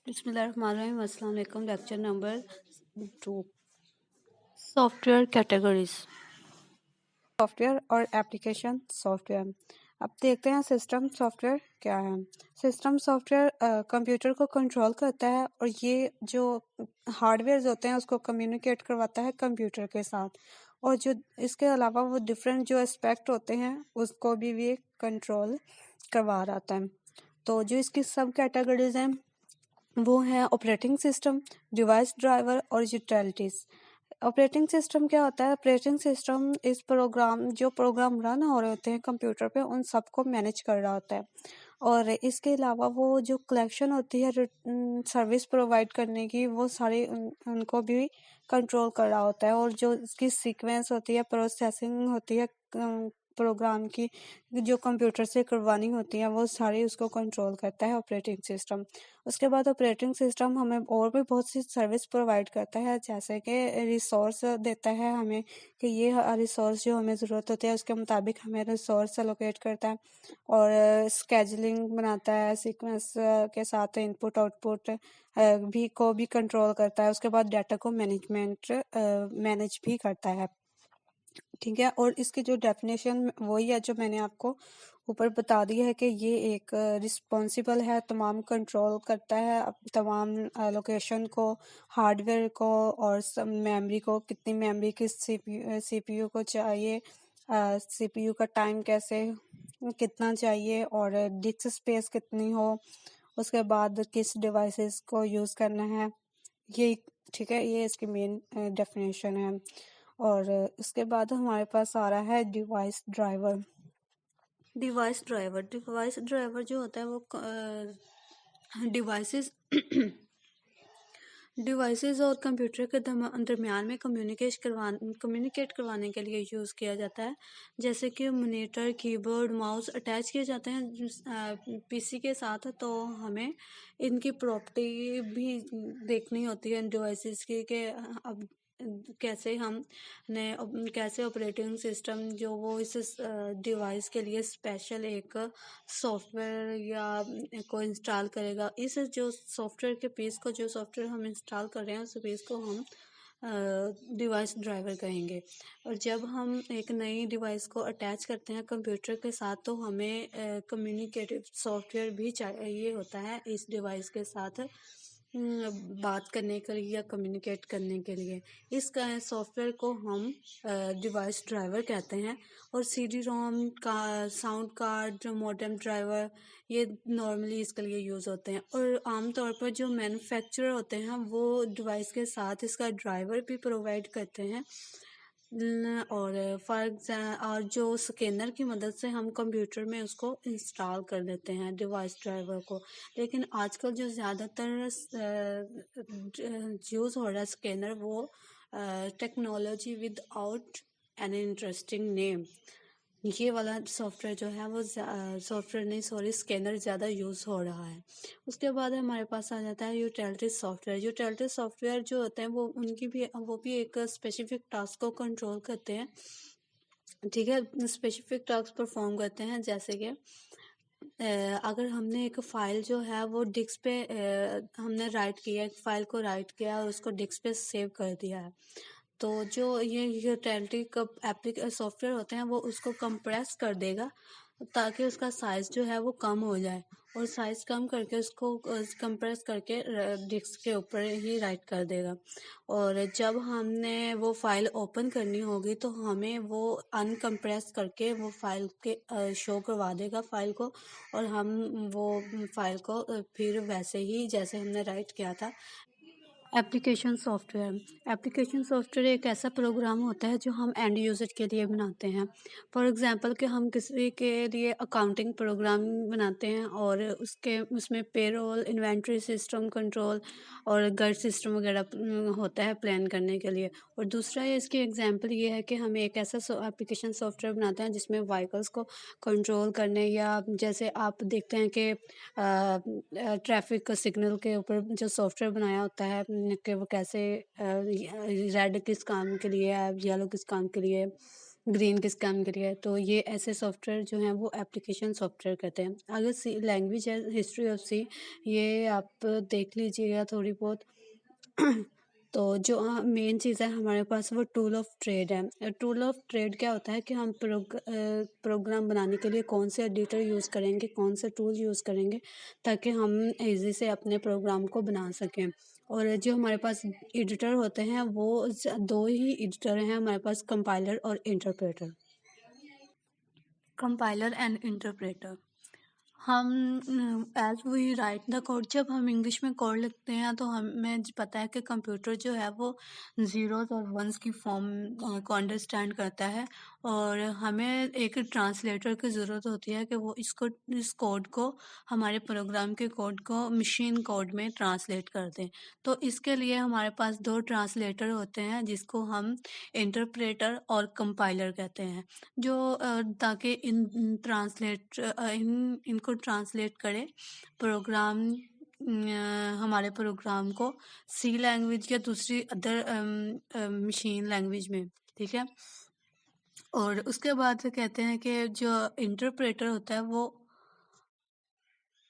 बिस्मिल्लाहिर्रहमानिर्रहीम। अस्सलाम वालेकुम। Lecture number 2, software categories. Software और एप्लीकेशन सॉफ्टवेयर। अब देखते हैं सिस्टम सॉफ्टवेयर क्या है। सिस्टम सॉफ्टवेयर कंप्यूटर को कंट्रोल करता है और ये जो हार्डवेयर होते हैं उसको कम्युनिकेट करवाता है कंप्यूटर के साथ, और जो इसके अलावा वो डिफरेंट जो एस्पेक्ट होते हैं उसको भी कंट्रोल करवा रहा है। तो जो इसकी सब कैटेगरीज हैं वो है ऑपरेटिंग सिस्टम, डिवाइस ड्राइवर और यूटिलिटीज। ऑपरेटिंग सिस्टम क्या होता है? ऑपरेटिंग सिस्टम इस जो प्रोग्राम रन हो रहे होते हैं कंप्यूटर पे उन सबको मैनेज कर रहा होता है, और इसके अलावा वो जो कलेक्शन होती है सर्विस प्रोवाइड करने की वो सारी उनको भी कंट्रोल कर रहा होता है, और जो इसकी सीक्वेंस होती है, प्रोसेसिंग होती है प्रोग्राम की जो कंप्यूटर से करवानी होती है वो सारी उसको कंट्रोल करता है ऑपरेटिंग सिस्टम। उसके बाद ऑपरेटिंग सिस्टम हमें और भी बहुत सी सर्विस प्रोवाइड करता है, जैसे कि रिसोर्स देता है हमें कि ये रिसोर्स जो हमें ज़रूरत होती है उसके मुताबिक हमें रिसोर्स एलोकेट करता है, और स्केजुलिंग बनाता है, सीक्वेंस के साथ इनपुट आउटपुट भी कंट्रोल करता है। उसके बाद डाटा को मैनेज भी करता है। ठीक है, और इसकी जो डेफिनेशन वही है जो मैंने आपको ऊपर बता दिया है कि ये एक रिस्पॉन्सिबल है, तमाम कंट्रोल करता है तमाम लोकेशन को, हार्डवेयर को और सब मेमोरी को, कितनी मेमोरी किस सीपीयू को चाहिए, सीपीयू का टाइम कैसे कितना चाहिए, और डिस्क स्पेस कितनी हो, उसके बाद किस डिवाइसेस को यूज़ करना है, ये ठीक है, ये इसकी मेन डेफिनेशन है। और उसके बाद हमारे पास आ रहा है डिवाइस ड्राइवर। डिवाइस ड्राइवर जो होता है वो डिवाइसेस डिवाइसेस और कंप्यूटर के दरमियान में कम्युनिकेट करवाने के लिए यूज़ किया जाता है। जैसे कि मॉनिटर, कीबोर्ड, माउस अटैच किए जाते हैं पीसी के साथ, तो हमें इनकी प्रॉपर्टी भी देखनी होती है इन डिवाइसेस की कि अब कैसे हम ने कैसे ऑपरेटिंग सिस्टम जो वो इस डिवाइस के लिए स्पेशल एक सॉफ्टवेयर या को इंस्टॉल करेगा। इस जो सॉफ्टवेयर के पीस को, जो सॉफ्टवेयर हम इंस्टॉल कर रहे हैं उस पीस को हम डिवाइस ड्राइवर कहेंगे। और जब हम एक नई डिवाइस को अटैच करते हैं कंप्यूटर के साथ तो हमें कम्युनिकेटिव सॉफ्टवेयर भी चाहिए होता है इस डिवाइस के साथ बात करने के लिए या कम्युनिकेट करने के लिए। इस सॉफ्टवेयर को हम डिवाइस ड्राइवर कहते हैं। और सीडी रोम का, साउंड कार्ड, मॉडेम ड्राइवर, ये नॉर्मली इसके लिए यूज़ होते हैं। और आमतौर पर जो मैन्युफैक्चरर होते हैं वो डिवाइस के साथ इसका ड्राइवर भी प्रोवाइड करते हैं। और जो स्कैनर की मदद से हम कंप्यूटर में उसको इंस्टॉल कर देते हैं डिवाइस ड्राइवर को। लेकिन आजकल जो ज़्यादातर यूज़ हो रहा है स्कैनर, वो technology without an interesting name, ये वाला सॉफ्टवेयर जो है वो सॉफ्टवेयर नहीं, सॉरी, स्कैनर ज़्यादा यूज़ हो रहा है। उसके बाद हमारे पास आ जाता है यूटिलिटी सॉफ्टवेयर। यूटिलिटी सॉफ्टवेयर जो होते हैं वो भी एक स्पेसिफिक टास्क को कंट्रोल करते हैं। ठीक है, स्पेसिफिक टास्क परफॉर्म करते हैं, जैसे कि अगर हमने एक फाइल जो है वो डिस्क पे हमने राइट किया, एक फाइल को राइट किया और उसको डिस्क पे सेव कर दिया है, तो जो ये यूटिलिटी का सॉफ्टवेयर होते हैं वो उसको कंप्रेस कर देगा ताकि उसका साइज़ जो है वो कम हो जाए, और साइज़ कम करके उसको कंप्रेस करके डिस्क के ऊपर ही राइट कर देगा। और जब हमने वो फाइल ओपन करनी होगी तो हमें वो अनकंप्रेस करके वो फाइल के शो करवा देगा फाइल को, और हम वो फाइल को फिर वैसे ही जैसे हमने राइट किया था। एप्लीकेशन सॉफ्टवेयर एक ऐसा प्रोग्राम होता है जो हम एंड यूज़र के लिए बनाते हैं। फॉर एग्जांपल कि हम किसी के लिए अकाउंटिंग प्रोग्राम बनाते हैं और उसमें पेरोल, इन्वेंट्री सिस्टम कंट्रोल और गाइड सिस्टम वगैरह होता है प्लान करने के लिए। और दूसरा इसकी एग्जांपल ये है कि हम एक ऐसा एप्लीकेशन सॉफ्टवेयर बनाते हैं जिसमें व्हीकल्स को कंट्रोल करने, या जैसे आप देखते हैं कि ट्रैफिक सिग्नल के ऊपर जो सॉफ्टवेयर बनाया होता है कि वो कैसे रेड किस काम के लिए है, येलो किस काम के लिए है, ग्रीन किस काम के लिए है, तो ये ऐसे सॉफ्टवेयर जो हैं वो एप्लीकेशन सॉफ्टवेयर कहते हैं। अगर सी लैंग्वेज है हिस्ट्री ऑफ सी, ये आप देख लीजिएगा थोड़ी बहुत। तो जो मेन चीज़ है हमारे पास वो टूल ऑफ ट्रेड है। टूल ऑफ ट्रेड क्या होता है कि हम प्रोग्राम बनाने के लिए कौन से एडिटर यूज़ करेंगे, कौन से टूल यूज़ करेंगे, ताकि हम इजी से अपने प्रोग्राम को बना सकें। और जो हमारे पास एडिटर होते हैं वो दो ही एडिटर हैं हमारे पास, कंपाइलर और इंटरप्रेटर। कंपाइलर एंड इंटरप्रेटर, हम as we write the code, जब हम इंग्लिश में कोड लिखते हैं तो हमें पता है कि कंप्यूटर जो है वो ज़ीरोज़ और वंस की फॉर्म को अंडरस्टैंड करता है, और हमें एक ट्रांसलेटर की ज़रूरत होती है कि वो इस कोड को, हमारे प्रोग्राम के कोड को मशीन कोड में ट्रांसलेट कर दें। तो इसके लिए हमारे पास दो ट्रांसलेटर होते हैं जिसको हम इंटरप्रेटर और कंपाइलर कहते हैं, जो ताकि इनको ट्रांसलेट करे प्रोग्राम, हमारे प्रोग्राम को सी लैंग्वेज या दूसरी अदर मशीन लैंग्वेज में, ठीक है। और उसके बाद कहते हैं कि जो इंटरप्रेटर होता है वो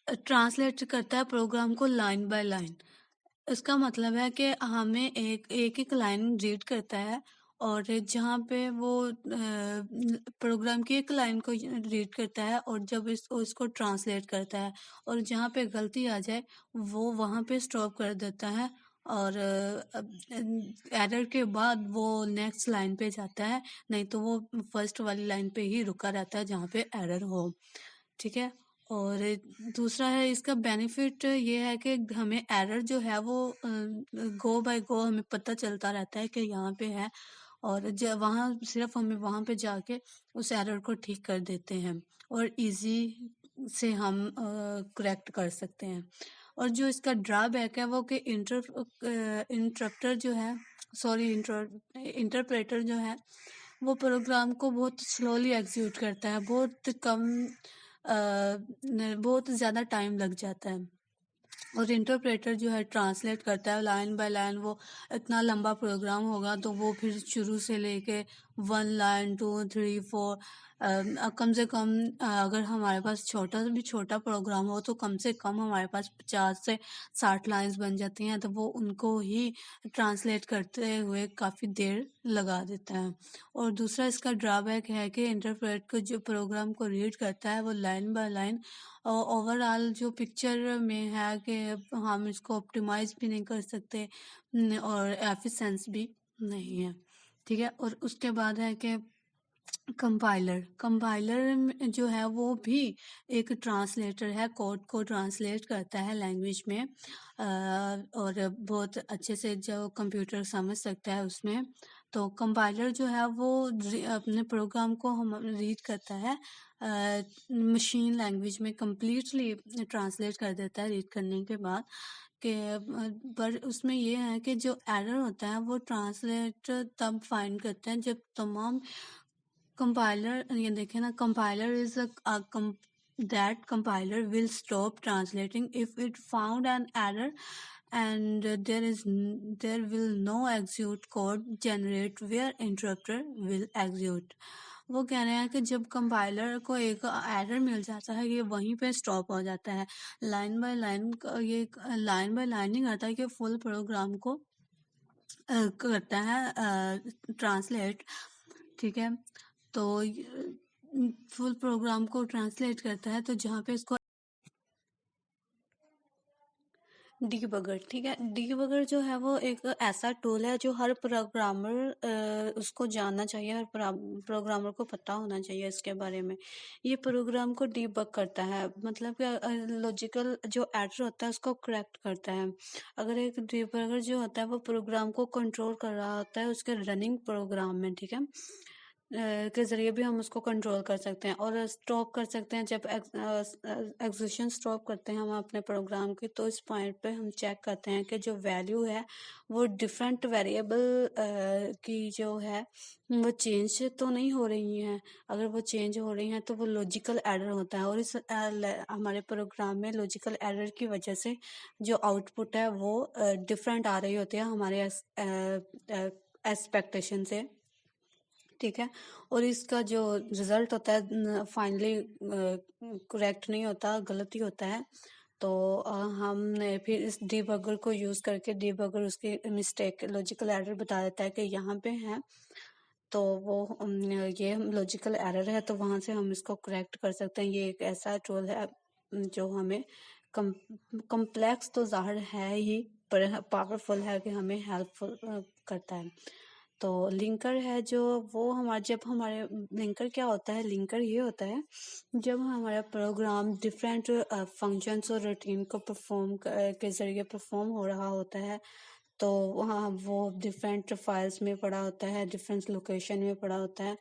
ट्रांसलेट करता है प्रोग्राम को लाइन बाय लाइन। इसका मतलब है कि हमें एक लाइन रीड करता है, और जहाँ पे वो प्रोग्राम की एक लाइन को रीड करता है, और जब इसको ट्रांसलेट करता है, और जहाँ पे गलती आ जाए वो वहाँ पे स्टॉप कर देता है, और एरर के बाद वो नेक्स्ट लाइन पे जाता है, नहीं तो वो फर्स्ट वाली लाइन पे ही रुका रहता है जहाँ पे एरर हो, ठीक है। और दूसरा है इसका बेनिफिट ये है कि हमें एरर जो है वो गो बाय गो हमें पता चलता रहता है कि यहाँ पे है, और जब वहाँ सिर्फ हमें वहाँ पे जाके उस एरर को ठीक कर देते हैं, और इजी से हम करेक्ट कर सकते हैं। और जो इसका ड्रॉबैक है वो कि इंटरप्टर जो है, सॉरी इंटरप्रेटर जो है वो प्रोग्राम को बहुत स्लोली एग्जीक्यूट करता है, बहुत ज़्यादा टाइम लग जाता है। और इंटरप्रेटर जो है ट्रांसलेट करता है लाइन बाय लाइन। वो इतना लंबा प्रोग्राम होगा तो वो फिर शुरू से लेके 1 लाइन 2 3 4 कम से कम अगर हमारे पास छोटा प्रोग्राम हो तो कम से कम हमारे पास 50 से 60 लाइंस बन जाती हैं, तो वो उनको ही ट्रांसलेट करते हुए काफ़ी देर लगा देता है। और दूसरा इसका ड्रॉबैक है कि इंटरप्रेट को जो प्रोग्राम को रीड करता है वो लाइन बाय लाइन, ओवरऑल जो पिक्चर में है कि हम इसको ऑप्टिमाइज भी नहीं कर सकते, और एफिशिएंस भी नहीं है, ठीक है। और उसके बाद है कि कंपाइलर जो है वो भी एक ट्रांसलेटर है, कोड को ट्रांसलेट करता है लैंग्वेज में, और बहुत अच्छे से जो कंप्यूटर समझ सकता है उसमें। तो कंपाइलर जो है वो अपने प्रोग्राम को हम रीड करता है मशीन लैंग्वेज में, कंप्लीटली ट्रांसलेट कर देता है रीड करने के बाद कि पर उसमें ये है कि जो एरर होता है वो ट्रांसलेट तब फाइंड करते हैं जब तमाम कंपाइलर, ये देखें ना, compiler is that compiler will stop translating if it found an error, and there will no execute code generate where interpreter will execute। वो कह रहे हैं कि जब कंपाइलर को एक एरर मिल जाता है ये वहीं पे स्टॉप हो जाता है, लाइन बाय लाइन, ये लाइन बाय लाइन नहीं करता कि फुल प्रोग्राम को करता है ट्रांसलेट, ठीक है। तो फुल प्रोग्राम को ट्रांसलेट करता है, तो जहाँ पे इसको डीबगर, ठीक है। डीबगर जो है वो एक ऐसा टूल है जो हर प्रोग्रामर उसको जानना चाहिए, हर प्रोग्रामर को पता होना चाहिए इसके बारे में। ये प्रोग्राम को डीबग करता है, मतलब कि लॉजिकल जो एरर होता है उसको करेक्ट करता है। अगर एक डीबगर जो होता है वो प्रोग्राम को कंट्रोल कर रहा होता है उसके रनिंग प्रोग्राम में, ठीक है, के ज़रिए भी हम उसको कंट्रोल कर सकते हैं, और स्टॉप कर सकते हैं। जब एग्जीक्यूशन स्टॉप करते हैं हम अपने प्रोग्राम की, तो इस पॉइंट पे हम चेक करते हैं कि जो वैल्यू है वो डिफरेंट वेरिएबल की जो है वो चेंज तो नहीं हो रही हैं। अगर वो चेंज हो रही हैं तो वो लॉजिकल एरर होता है, और इस हमारे प्रोग्राम में लॉजिकल एरर की वजह से जो आउटपुट है वो डिफरेंट आ रही होती है हमारे एक्सपेक्टेशन से, ठीक है। और इसका जो रिजल्ट होता है फाइनली करेक्ट नहीं होता, गलत ही होता है। तो हमने फिर इस डीबगर को यूज़ करके डीबगर उसकी मिस्टेक लॉजिकल एरर बता देता है कि यहाँ पे है। तो वो ये लॉजिकल एरर है, तो वहाँ से हम इसको करेक्ट कर सकते हैं। ये एक ऐसा टूल है जो हमें कम कॉम्प्लेक्स तो ज़ाहिर है ही, पर पावरफुल है कि हमें हेल्पफुल करता है। तो लिंकर है जो वो हमारे जब हमारे लिंकर क्या होता है, लिंकर ये होता है जब हमारा प्रोग्राम डिफरेंट फंक्शंस और रूटीन को परफॉर्म के ज़रिए परफॉर्म हो रहा होता है। तो वहाँ वो डिफरेंट फाइल्स में पड़ा होता है, डिफरेंट लोकेशन में पड़ा होता है।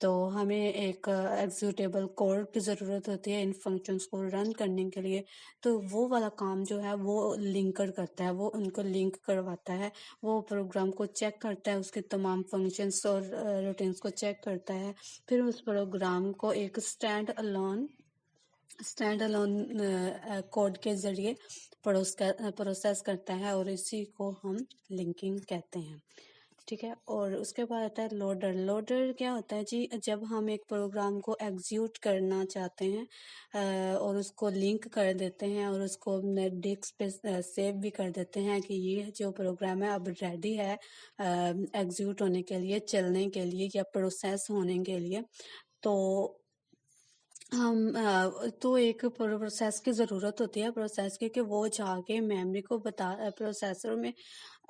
तो हमें एक एग्जीक्यूटेबल कोड की ज़रूरत होती है इन फंक्शंस को रन करने के लिए। तो वो वाला काम जो है वो लिंकर करता है, वो उनको लिंक करवाता है। वो प्रोग्राम को चेक करता है, उसके तमाम फंक्शंस और रूटीन्स को चेक करता है। फिर उस प्रोग्राम को एक स्टैंड अलोन कोड के ज़रिए प्रोसेस करता है, और इसी को हम लिंकिंग कहते हैं। ठीक है। और उसके बाद आता है लोडर। लोडर क्या होता है जी, जब हम एक प्रोग्राम को एग्जीक्यूट करना चाहते हैं और उसको लिंक कर देते हैं और उसको डिस्क पे सेव भी कर देते हैं कि ये जो प्रोग्राम है अब रेडी है एग्जीक्यूट होने के लिए, चलने के लिए या प्रोसेस होने के लिए। तो हम तो एक प्रोसेस की ज़रूरत होती है, प्रोसेस की कि वो जाके मेमोरी को बता प्रोसेसर में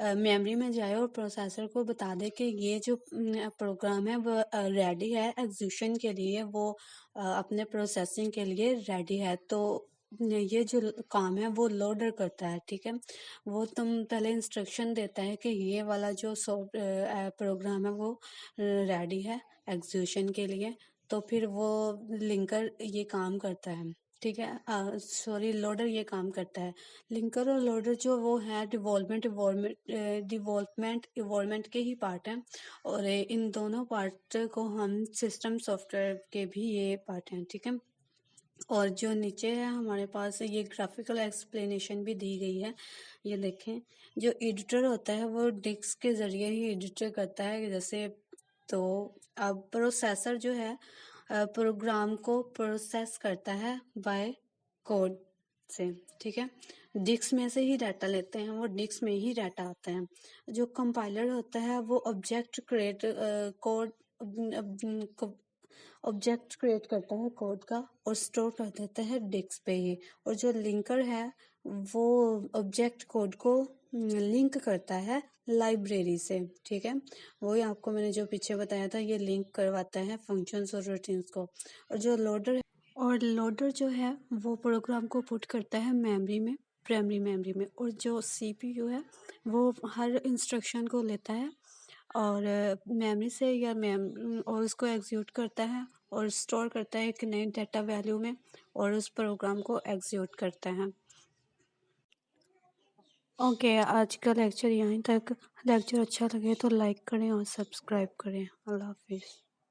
मेमोरी में जाए और प्रोसेसर को बता दे कि ये जो प्रोग्राम है वो रेडी है एग्जीक्यूशन के लिए, वो अपने प्रोसेसिंग के लिए रेडी है। तो ये जो काम है वो लोडर करता है। ठीक है। वो तुम पहले इंस्ट्रक्शन देता है कि ये वाला जो प्रोग्राम है वो रेडी है एग्जीक्यूशन के लिए। तो फिर वो लिंकर ये काम करता है। ठीक है। सॉरी, लोडर ये काम करता है। लिंकर और लोडर जो वो है डिवॉल्वमेंट के ही पार्ट हैं, और इन दोनों पार्ट को हम सिस्टम सॉफ्टवेयर के भी ये पार्ट हैं। ठीक है। और जो नीचे है हमारे पास ये ग्राफिकल एक्सप्लेनेशन भी दी गई है। ये देखें, जो एडिटर होता है वो डिस्क के ज़रिए ही एडिटर करता है। जैसे तो अब प्रोसेसर जो है प्रोग्राम को प्रोसेस करता है बाय कोड से। ठीक है। डिस्क में से ही डाटा लेते हैं, वो डिस्क में ही डाटा आता है। जो कंपाइलर होता है वो ऑब्जेक्ट क्रिएट करता है कोड का और स्टोर कर देता है डिस्क पे ही। और जो लिंकर है वो ऑब्जेक्ट कोड को लिंक करता है लाइब्रेरी से। ठीक है। वही आपको मैंने जो पीछे बताया था, ये लिंक करवाता है फंक्शंस और रूटीन्स को। और लोडर जो है वो प्रोग्राम को पुट करता है मेमोरी में, प्राइमरी मेमोरी में। और जो सीपीयू है वो हर इंस्ट्रक्शन को लेता है और मेमोरी से या और उसको एग्जीक्यूट करता है और स्टोर करता है एक नई डाटा वैल्यू में, और उस प्रोग्राम को एग्जीक्यूट करता है। ओके, आज का लेक्चर यहीं तक। लेक्चर अच्छा लगे तो लाइक करें और सब्सक्राइब करें। अल्लाह हाफिज़।